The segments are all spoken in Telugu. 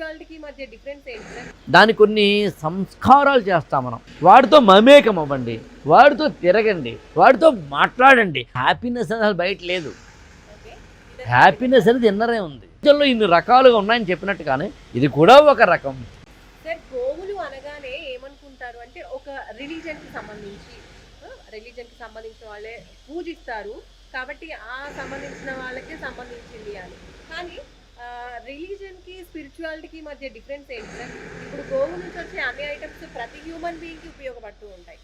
స్పిరిచువాలిటీకి మధ్య డిఫరెన్స్ ఏంటి సార్? దానికి కొన్ని సంస్కారాలు చేస్తాం మనం. వాడితో మమేకం అవ్వండి, వాడితో తిరగండి, వాడితో మాట్లాడండి. హ్యాపీనెస్ అనేది బయట లేదు. ఓకే. హ్యాపీనెస్ అనేది ఇన్నరే ఉంది. ప్రపంచంలో ఇన్ని రకాలుగా ఉన్నాయని చెప్పినట్టుగానే ఇది కూడా ఒక రకం. సార్, గోవులు అనగానే ఏమనుకుంటారు అంటే ఒక రిలీజన్కి సంబంధించిన వాళ్ళే పూజిస్తారు కాబట్టి ఆ సంబంధించిన వాళ్ళకే సంబంధించింది అని. కానీ రిలీజన్కి స్పిరిచువాలిటీకి మధ్య డిఫరెన్స్ ఏంటి సార్? ఇప్పుడు గోవు నుంచి వచ్చే అన్ని ఐటమ్స్ ప్రతి హ్యూమన్ బీయింగ్కి ఉపయోగపడుతూ ఉంటాయి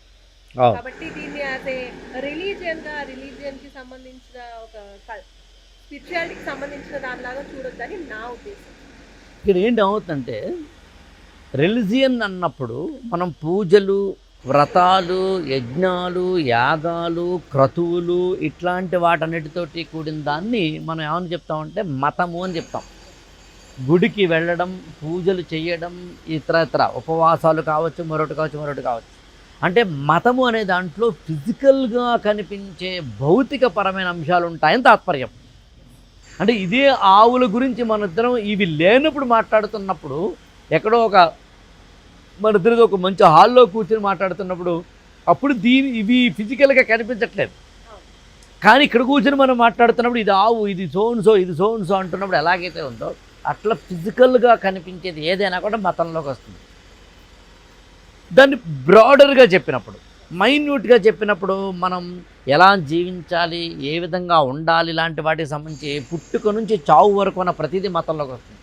కాబట్టి దీన్ని యాజ్ ఏ రిలీజియన్కి సంబంధించిన ఒక స్పిరిచువాలిటీకి సంబంధించిన దానిలాగా చూడొద్దని నా ఉద్దేశం. ఇక్కడ ఏంటి అవుతుందంటే రిలీజియన్ అన్నప్పుడు మనం పూజలు, వ్రతాలు, యజ్ఞాలు, యాగాలు, క్రతువులు ఇట్లాంటి వాటన్నిటితోటి కూడిన దాన్ని మనం ఏమని చెప్తామంటే మతము అని చెప్తాం. గుడికి వెళ్ళడం, పూజలు చేయడం, ఇతర ఉపవాసాలు కావచ్చు, మరొకటి కావచ్చు. అంటే మతము అనే దాంట్లో ఫిజికల్గా కనిపించే భౌతికపరమైన అంశాలు ఉంటాయని తాత్పర్యం. అంటే ఇదే ఆవుల గురించి మన ఇద్దరం ఇవి లేనప్పుడు మాట్లాడుతున్నప్పుడు ఎక్కడో మన ఇద్దరిది ఒక మంచి హాల్లో కూర్చొని మాట్లాడుతున్నప్పుడు అప్పుడు ఇవి ఫిజికల్గా కనిపించట్లేదు. కానీ ఇక్కడ కూర్చొని మనం మాట్లాడుతున్నప్పుడు ఇది ఆవు, ఇది సోన్సో, ఇది సోన్సో అంటున్నప్పుడు ఎలాగైతే ఉందో అట్లా ఫిజికల్గా కనిపించేది ఏదైనా కూడా మతంలోకి వస్తుంది. దాన్ని బ్రాడర్గా చెప్పినప్పుడు, మైన్యూట్గా చెప్పినప్పుడు మనం ఎలా జీవించాలి, ఏ విధంగా ఉండాలి లాంటి వాటికి సంబంధించి పుట్టుక నుంచి చావు వరకు ఉన్న ప్రతిదీ మతంలోకి వస్తుంది.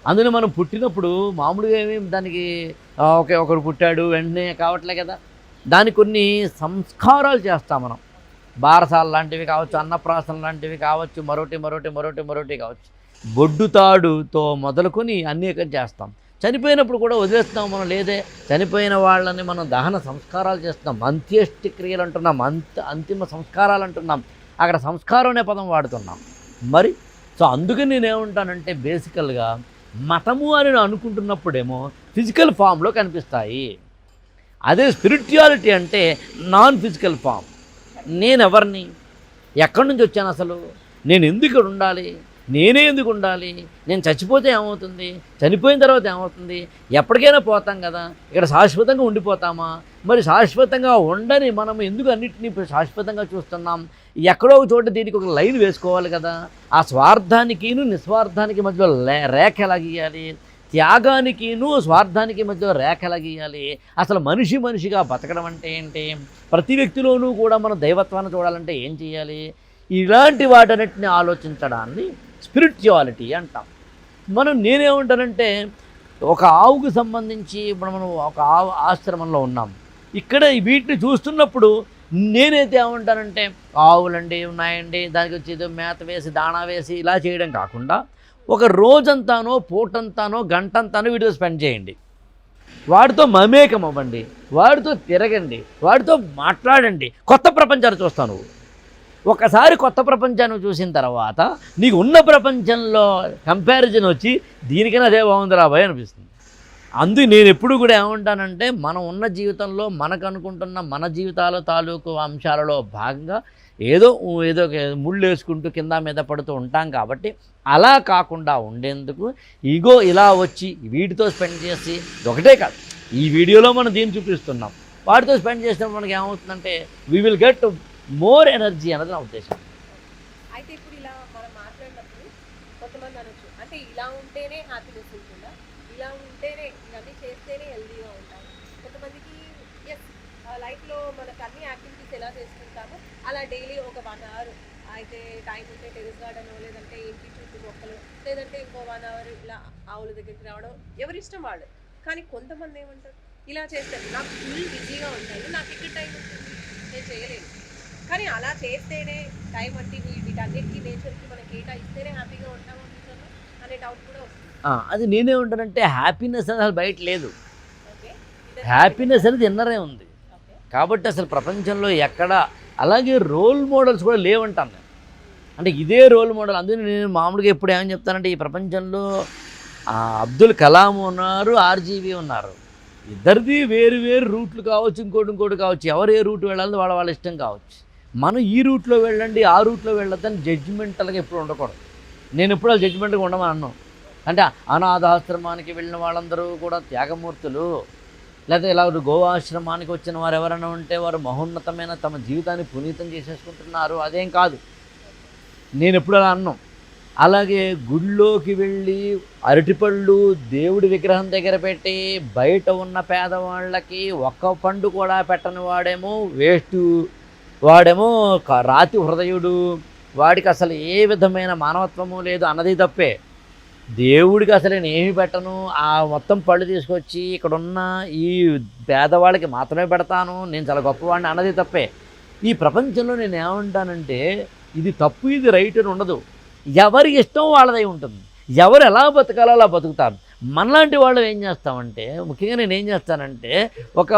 అందులో మనం పుట్టినప్పుడు మామూలుగా దానికి ఒకరు పుట్టాడు వెంటనే కావట్లే కదా. దానికి కొన్ని సంస్కారాలు చేస్తాం మనం. బారసాల లాంటివి కావచ్చు, అన్నప్రాసన లాంటివి కావచ్చు, మరొకటి కావచ్చు. బొడ్డుతాడుతో మొదలుకొని అనేక చేస్తాం. చనిపోయినప్పుడు కూడా వదిలేస్తున్నాం మనం. లేదే చనిపోయిన వాళ్ళని మనం దహన సంస్కారాలు చేస్తున్నాం, అంత్యేష్టి క్రియలు అంటున్నాం, అంతిమ సంస్కారాలు అంటున్నాం. అక్కడ సంస్కారం అనే పదం వాడుతున్నాం. మరి సో అందుకని నేనేమంటానంటే బేసికల్గా మతము అని అనుకుంటున్నప్పుడేమో ఫిజికల్ ఫామ్లో కనిపిస్తాయి. అదే స్పిరిచువాలిటీ అంటే నాన్ ఫిజికల్ ఫామ్. నేనెవరిని, ఎక్కడి నుంచి వచ్చాను, అసలు నేను ఎందుకు ఇక్కడ ఉండాలి, నేనే ఎందుకు ఉండాలి, నేను చచ్చిపోతే ఏమవుతుంది, చనిపోయిన తర్వాత ఏమవుతుంది, ఎప్పటికైనా పోతాం కదా, ఇక్కడ శాశ్వతంగా ఉండిపోతామా, మరి శాశ్వతంగా ఉండని మనం ఎందుకు అన్నింటినీ శాశ్వతంగా చూస్తున్నాం, ఎక్కడో ఒక చోట దీనికి ఒక లైన్ వేసుకోవాలి కదా. ఆ స్వార్థానికిను నిస్వార్థానికి మధ్యలో రేఖ ఎలా గీయాలి, త్యాగానికిను స్వార్థానికి మధ్యలో రేఖ ఎలా గీయాలి, అసలు మనిషిగా బతకడం అంటే ఏంటి, ప్రతి వ్యక్తిలోనూ కూడా మనం దైవత్వాన్ని చూడాలంటే ఏం చేయాలి, ఇలాంటి వాటన్నిటిని ఆలోచించడాన్ని స్పిరిచువాలిటీ అంటాం. నేనేమంటానంటే ఒక ఆవుకు సంబంధించి ఇప్పుడు మనం ఒక ఆవు ఆశ్రమంలో ఉన్నాం. ఇక్కడ వీటిని చూస్తున్నప్పుడు నేనైతే ఏమంటానంటే ఆవులండి ఉన్నాయండి, దానికి వచ్చి ఏదో మేత వేసి దాణా వేసి ఇలా చేయడం కాకుండా ఒక రోజంతానో పూటంతానో గంటంతానో వీటితో స్పెండ్ చేయండి. వాడితో మమేకం అవ్వండి, వాడితో తిరగండి, వాడితో మాట్లాడండి. కొత్త ప్రపంచాన్ని చూస్తావు నువ్వు. ఒకసారి కొత్త ప్రపంచాన్ని చూసిన తర్వాత నీకు ఉన్న ప్రపంచంలో కంపారిజన్ వచ్చి దీనికైనా అదే బాగుంది రాబోయ్ అనిపిస్తుంది. అందుకు నేను ఎప్పుడు కూడా ఏమంటానంటే మనం ఉన్న జీవితంలో మనకు అనుకుంటున్న మన జీవితాల తాలూకు అంశాలలో భాగంగా ఏదో ముళ్ళు వేసుకుంటూ కింద మీద పడుతూ ఉంటాం. కాబట్టి అలా కాకుండా ఉండేందుకు ఇగో ఇలా వచ్చి వీటితో స్పెండ్ చేసి ఒకటే కాదు, ఈ వీడియోలో మనం దీన్ని చూపిస్తున్నాం, వాటితో స్పెండ్ చేసినప్పుడు మనకి ఏమవుతుందంటే we will get more energy అన్నది నా ఉద్దేశం. అయితే ఇప్పుడు ఇలా మనం మాట్లాడినప్పుడు కొంతమంది అనొచ్చు అంటే ఇలా ఉంటేనే హ్యాపీనెస్ ఉంటుందా, ఇలా ఉంటేనే ఇవన్నీ చేస్తేనే హెల్దీగా ఉంటాం. కొంతమందికి ఎస్ లైఫ్లో మనకు అన్ని యాక్టివిటీస్ ఎలా చేసుకుంటామో అలా డైలీ ఒక 1 అవర్ అయితే టైం ఉంటే టెరెస్ గార్డెన్, లేదంటే ఇంటి చుట్టూ మొక్కలు, లేదంటే ఇంకో 1 అవర్ ఇలా ఆవుల దగ్గరికి రావడం, ఎవరి ఇష్టం వాళ్ళు. కానీ కొంతమంది ఏమంటారు ఇలా చేస్తారు, నాకు ఫుల్ బిజీగా ఉంటాయి, నాకు ఇక్కడ టైం ఉంటుంది, నేను చేయలేను. కానీ అలా చేస్తేనే టైం అంటే వీటన్నిటికీ నేచర్కి మనం కేటాయిస్తేనే హ్యాపీగా ఉంటాము అనే డౌట్ కూడా వస్తుంది. అది నేనే ఉంటానంటే హ్యాపీనెస్ అనేది బయట లేదు. హ్యాపీనెస్ అనేది ఇన్నరే ఉంది. కాబట్టి అసలు ప్రపంచంలో ఎక్కడ అలాగే రోల్ మోడల్స్ కూడా లేవంటాను నేను. అంటే ఇదే రోల్ మోడల్. అందుకని నేను మామూలుగా ఎప్పుడు ఏమని చెప్తానంటే ఈ ప్రపంచంలో అబ్దుల్ కలాం ఉన్నారు, ఆర్జీవి ఉన్నారు. ఇద్దరిది వేరు రూట్లు కావచ్చు, ఇంకోటి కావచ్చు. ఎవరు ఏ రూట్ వెళ్ళాలని వాళ్ళ ఇష్టం కావచ్చు. మనం ఈ రూట్లో వెళ్ళండి, ఆ రూట్లో వెళ్ళొద్దని జడ్జిమెంటల్గా ఎప్పుడు ఉండకూడదు. నేను ఎప్పుడు జడ్జిమెంట్గా ఉండమని అన్నాను. అంటే అనాథాశ్రమానికి వెళ్ళిన వాళ్ళందరూ కూడా త్యాగమూర్తులు, లేదా ఇలా గోవాశ్రమానికి వచ్చిన వారు ఎవరైనా ఉంటే వారు మహోన్నతమైన తమ జీవితాన్ని పునీతం చేసేసుకుంటున్నారు, అదేం కాదు. నేను ఎప్పుడు అలా అన్నాం. అలాగే గుళ్ళోకి వెళ్ళి అరటిపళ్ళు దేవుడి విగ్రహం దగ్గర పెట్టి బయట ఉన్న పేదవాళ్ళకి ఒక్క పండు కూడా పెట్టని వాడేమో వేస్ట్, వాడేమో రాతి హృదయుడు, వాడికి అసలు ఏ విధమైన మానవత్వము లేదు అన్నది తప్పే. దేవుడికి అసలు నేను ఏమి పెట్టను, ఆ మొత్తం పళ్ళు తీసుకొచ్చి ఇక్కడున్న ఈ పేదవాళ్ళకి మాత్రమే పెడతాను, నేను చాలా గొప్పవాడిని అన్నది తప్పే. ఈ ప్రపంచంలో నేను ఏమంటానంటే ఇది తప్పు ఇది రైట్ అని ఉండదు. ఎవరి ఇష్టం వాళ్ళదై ఉంటుంది. ఎవరు ఎలా బతకాలో అలా బతుకుతారు. మనలాంటి వాళ్ళు ఏం చేస్తామంటే, ముఖ్యంగా నేను ఏం చేస్తానంటే ఒక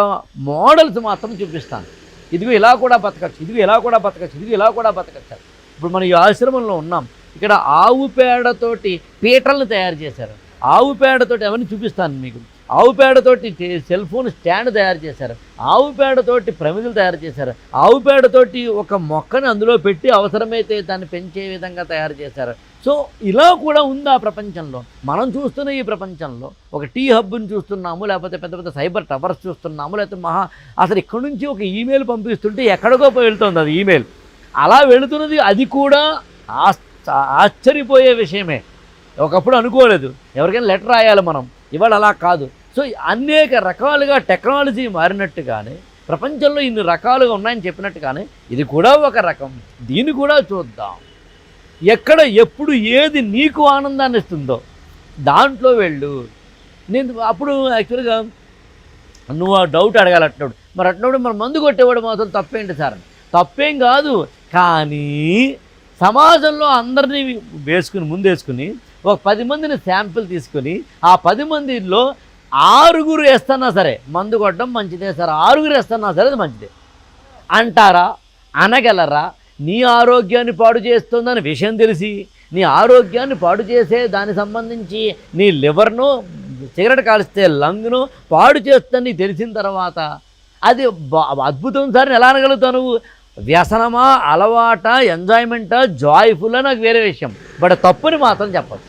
మోడల్స్ మాత్రం చూపిస్తాను. ఇదిగో ఇలా కూడా బతకచ్చు, ఇదిగో ఇలా కూడా బతకచ్చు, ఇదిగో ఇలా కూడా బతకచ్చు. ఇప్పుడు మనం ఈ ఆశ్రమంలో ఉన్నాం, ఇక్కడ ఆవు పేడతోటి పీటలను తయారు చేశారు. ఆవు పేడతోటి ఎవరిని చూపిస్తాను మీకు. ఆవు పేడతోటి సెల్ ఫోన్ స్టాండ్ తయారు చేశారు. ఆవు పేడతోటి ప్రమిదలు తయారు చేశారు. ఆవు పేడతోటి ఒక మొక్కని అందులో పెట్టి అవసరమైతే దాన్ని పెంచే విధంగా తయారు చేశారు. సో ఇలా కూడా ఉంది ఆ ప్రపంచంలో. మనం చూస్తున్న ఈ ప్రపంచంలో ఒక టీ హబ్ని చూస్తున్నాము, లేకపోతే పెద్ద పెద్ద సైబర్ టవర్స్ చూస్తున్నాము, లేకపోతే అసలు ఇక్కడ నుంచి ఒక ఈమెయిల్ పంపిస్తుంటే ఎక్కడికో వెళ్తుంది అది ఈమెయిల్. అలా వెళుతున్నది అది కూడా ఆశ్చర్యపోయే విషయమే. ఒకప్పుడు అనుకోలేదు ఎవరికైనా లెటర్ రాయాలి మనం, ఇవాళ అలా కాదు. సో అనేక రకాలుగా టెక్నాలజీ మారినట్టుగానే ప్రపంచంలో ఇన్ని రకాలుగా ఉన్నాయని చెప్పినట్టుగానే ఇది కూడా ఒక రకం. దీన్ని కూడా చూద్దాం. ఎక్కడ ఎప్పుడు ఏది నీకు ఆనందాన్ని ఇస్తుందో దాంట్లో వెళ్ళు. నేను అప్పుడు యాక్చువల్గా నువ్వు ఆ డౌట్ అడగాలి అట్టినప్పుడు. మరి అట్టినప్పుడు మరి మందు కొట్టేవాడు మాత్రం తప్పేంటి సార్? తప్పేం కాదు, కానీ సమాజంలో అందరినీ ముందేసుకుని ఒక 10 మందిని శాంపిల్ తీసుకొని ఆ 10 మందిలో 6 వేస్తున్నా సరే మందు కొట్టడం మంచిదే సార్, 6 వేస్తున్నా సరే అది మంచిదే అంటారా? అనగలరా? నీ ఆరోగ్యాన్ని పాడు చేస్తుందని విషయం తెలిసి నీ ఆరోగ్యాన్ని పాడు చేసే దానికి సంబంధించి నీ లివర్ను సిగరెట్ కాలిస్తే లంగ్ను పాడు చేస్తుందని తెలిసిన తర్వాత అది అద్భుతం సార్ ఎలా అనగలుగుతావు నువ్వు? వ్యసనమా, అలవాట, ఎంజాయ్మెంటా, జాయ్ఫుల్ నాకు వేరే విషయం, బట్ తప్పుని మాత్రం చెప్పచ్చు.